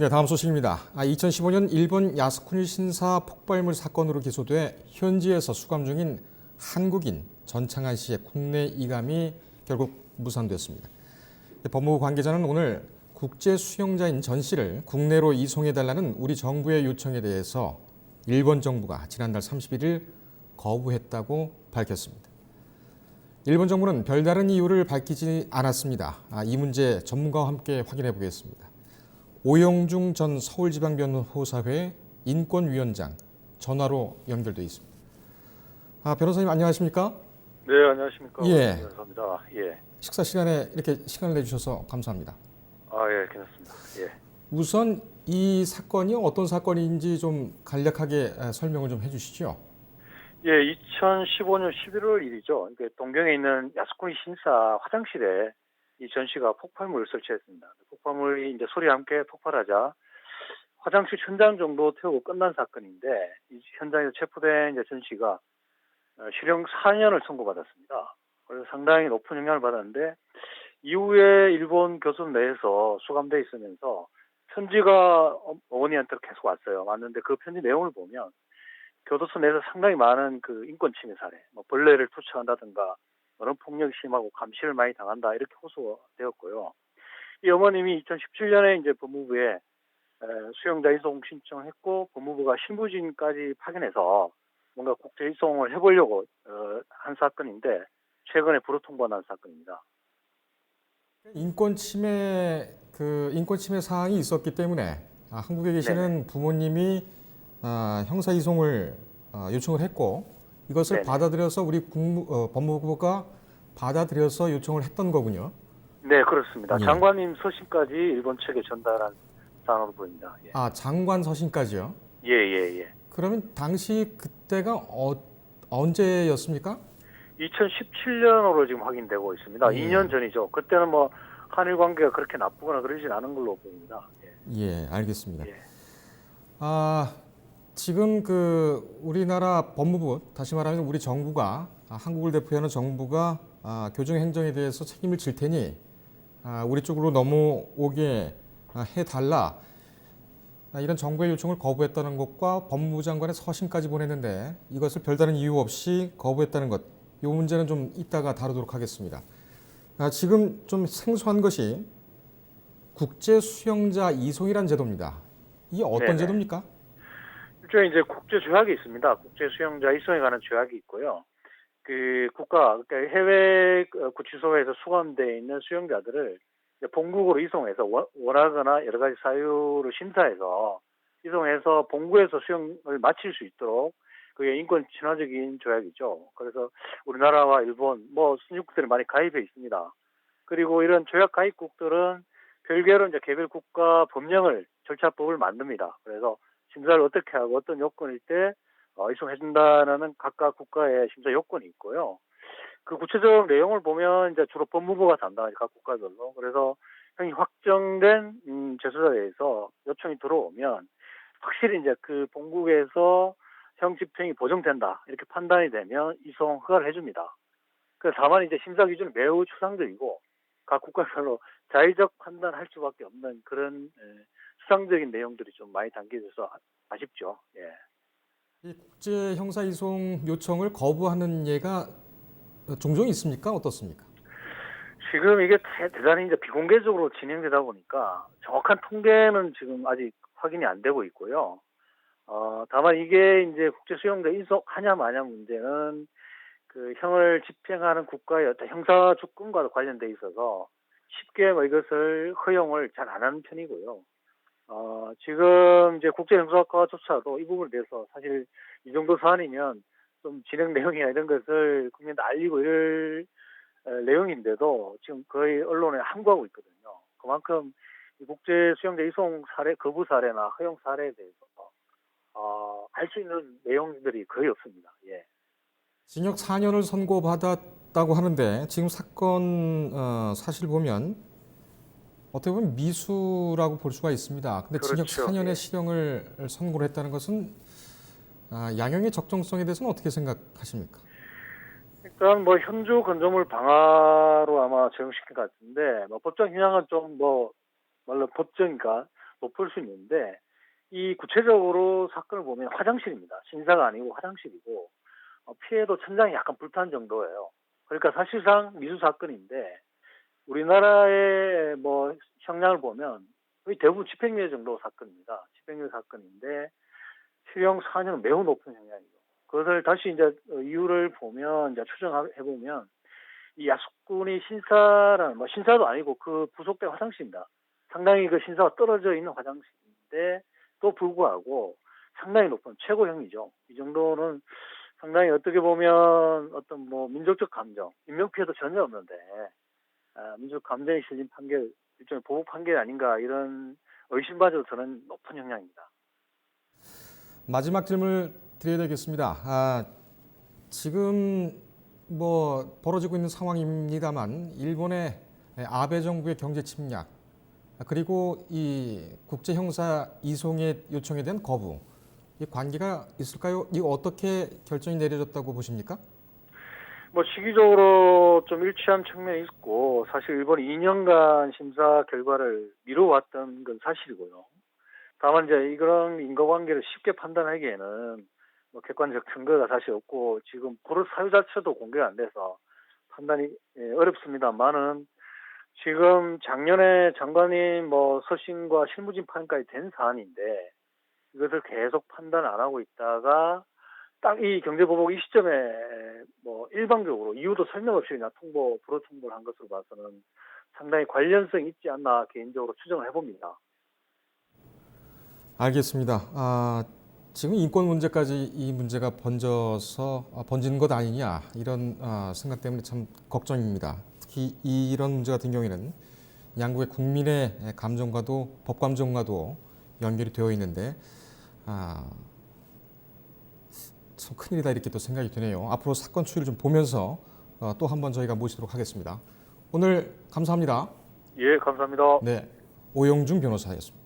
네, 다음 소식입니다. 2015년 일본 야스쿠니 신사 폭발물 사건으로 기소돼 현지에서 수감 중인 한국인 전창한 씨의 국내 이감이 결국 무산됐습니다. 법무부 관계자는 오늘 국제 수용자인 전 씨를 국내로 이송해달라는 우리 정부의 요청에 대해서 일본 정부가 지난달 31일 거부했다고 밝혔습니다. 일본 정부는 별다른 이유를 밝히지 않았습니다. 이 문제 전문가와 함께 확인해 보겠습니다. 오영중 전 서울지방변호사회 인권위원장 전화로 연결돼 있습니다. 변호사님 안녕하십니까? 네, 안녕하십니까. 예. 감사합니다. 예. 식사 시간에 이렇게 시간을 내주셔서 감사합니다. 예, 괜찮습니다. 예. 우선 이 사건이 어떤 사건인지 좀 간략하게 설명을 좀 해주시죠. 예, 2015년 11월 1일이죠. 동경에 있는 야스쿠니 신사 화장실에 이 전 씨가 폭발물을 설치했습니다. 폭발물이 이제 소리와 함께 폭발하자 화장실 천장 정도 태우고 끝난 사건인데, 이 현장에서 체포된 이제 전 씨가 실형 4년을 선고받았습니다. 그래서 상당히 높은 영향을 받았는데, 이후에 일본 교섭 내에서 수감돼 있으면서 편지가 어머니한테 계속 왔는데 그 편지 내용을 보면 교도소 내에서 상당히 많은 그 인권 침해 사례, 벌레를 투척한다든가 어른 폭력이 심하고 감시를 많이 당한다 이렇게 호소되었고요. 이 어머님이 2017년에 이제 법무부에 수용자 이송 신청했고 법무부가 신부진까지 파견해서 뭔가 국제 이송을 해보려고 한 사건인데 최근에 불호 통보한 사건입니다. 인권 침해 사항이 있었기 때문에 한국에 계시는 네네. 부모님이 형사 이송을 요청을 했고 이것을 네네. 받아들여서 우리 법무부가 받아들여서 요청을 했던 거군요. 네, 그렇습니다. 예. 장관님 서신까지 일본 측에 전달한 사안으로 보입니다. 예. 장관 서신까지요. 예, 예, 예. 그러면 당시 그때가 언제였습니까? 2017년으로 지금 확인되고 있습니다. 예. 2년 전이죠. 그때는 뭐 한일 관계가 그렇게 나쁘거나 그러진 않은 걸로 보입니다. 예. 예, 알겠습니다. 예. 지금 우리나라 법무부, 다시 말하면 우리 정부가 한국을 대표하는 정부가 교정 행정에 대해서 책임을 질 테니 우리 쪽으로 넘어오게 해달라. 이런 정부의 요청을 거부했다는 것과 법무부 장관의 서신까지 보냈는데 이것을 별다른 이유 없이 거부했다는 것, 이 문제는 좀 이따가 다루도록 하겠습니다. 지금 좀 생소한 것이 국제 수용자 이송이란 제도입니다. 이게 어떤 네네. 제도입니까? 일종의 이제 국제 조약이 있습니다. 국제 수용자 이송에 관한 조약이 있고요. 그러니까 해외 구치소에서 수감되어 있는 수용자들을 이제 본국으로 이송해서 원하거나 여러 가지 사유를 심사해서 이송해서 본국에서 수용을 마칠 수 있도록 그게 인권 친화적인 조약이죠. 그래서 우리나라와 일본, 순유국들이 많이 가입해 있습니다. 그리고 이런 조약 가입국들은 별개로 이제 개별 국가 법령을 절차법을 만듭니다. 그래서 심사를 어떻게 하고 어떤 요건일 때 이송해준다는 각각 국가의 심사 요건이 있고요. 그 구체적 내용을 보면 이제 주로 법무부가 담당하죠, 각 국가별로. 그래서 형이 확정된 재수자에 대해서 요청이 들어오면 확실히 이제 그 본국에서 형 집행이 보정된다 이렇게 판단이 되면 이송 허가를 해줍니다. 그 다만 이제 심사 기준은 매우 추상적이고 각 국가별로 자의적 판단할 수밖에 없는 그런 추상적인 내용들이 좀 많이 담겨져서 아쉽죠. 예. 이 국제 형사 이송 요청을 거부하는 예가 종종 있습니까? 어떻습니까? 지금 이게 대단히 이제 비공개적으로 진행되다 보니까 정확한 통계는 지금 아직 확인이 안 되고 있고요. 다만 이게 이제 국제 수용자 이송하냐 마냐 문제는 그 형을 집행하는 국가의 어떤 형사 주권과도 관련돼 있어서 쉽게 이것을 허용을 잘 안 하는 편이고요. 지금 이제 국제형사학과조차도 이 부분에 대해서 사실 이 정도 사안이면 좀 진행 내용이나 이런 것을 국민한테 알리고 이럴 내용인데도 지금 거의 언론에 항거하고 있거든요. 그만큼 이 국제 수용자 이송 사례, 거부 사례나 허용 사례에 대해서 알 수 있는 내용들이 거의 없습니다. 예. 징역 4년을 선고받았다고 하는데 지금 사건 사실 보면 어떻게 보면 미수라고 볼 수가 있습니다. 근데 징역 그렇죠. 4년의 예. 실형을 선고를 했다는 것은 양형의 적정성에 대해서는 어떻게 생각하십니까? 일단 현주 건조물 방화로 아마 적용시킨 것 같은데 법정 형량은 좀 말로 법정이니까 높을 수 있는데 이 구체적으로 사건을 보면 화장실입니다. 신사가 아니고 화장실이고 피해도 천장이 약간 불탄 정도예요. 그러니까 사실상 미수 사건인데 우리나라의 뭐 형량을 보면 거의 대부분 집행유예 정도 사건입니다. 집행유예 사건인데 실형 4년은 매우 높은 형량이죠. 그것을 다시 이제 이유를 보면 이제 추정해 보면 이 야수꾼이 신사라는 뭐 신사도 아니고 그 부속된 화장실입니다. 상당히 그 신사가 떨어져 있는 화장실인데 또 불구하고 상당히 높은 최고형이죠. 이 정도는 상당히 어떻게 보면 어떤 뭐 민족적 감정, 인명 피해도 전혀 없는데 민족 감정이 실린 판결, 일종의 보복 판결이 아닌가 이런 의심마저 드는 높은 형량입니다. 마지막 질문을 드려야 되겠습니다. 지금 뭐 벌어지고 있는 상황입니다만 일본의 아베 정부의 경제 침략 그리고 이 국제 형사 이송의 요청에 대한 거부 이 관계가 있을까요? 이거 어떻게 결정이 내려졌다고 보십니까? 뭐 시기적으로 좀 일치한 측면이 있고 사실 일본이 2년간 심사 결과를 미뤄왔던 건 사실이고요. 다만 이제 이런 인과관계를 쉽게 판단하기에는 뭐 객관적 증거가 사실 없고 지금 버릇 사유 자체도 공개가 안 돼서 판단이 어렵습니다만은 지금 작년에 장관님 뭐 서신과 실무진 파견까지 된 사안인데 이것을 계속 판단 안 하고 있다가 딱 이 경제보복 이 시점에 뭐 일방적으로 이유도 설명 없이 그냥 불허 통보를 한 것으로 봐서는 상당히 관련성이 있지 않나 개인적으로 추정을 해봅니다. 알겠습니다. 지금 인권 문제까지 이 문제가 번진 것 아니냐 이런 생각 때문에 참 걱정입니다. 특히 이런 문제 같은 경우에는 양국의 국민의 감정과도 법 감정과도 연결이 되어 있는데 참 큰일이다 이렇게 또 생각이 드네요. 앞으로 사건 추이를 좀 보면서 또 한 번 저희가 모시도록 하겠습니다. 오늘 감사합니다. 예, 감사합니다. 네, 오영중 변호사였습니다.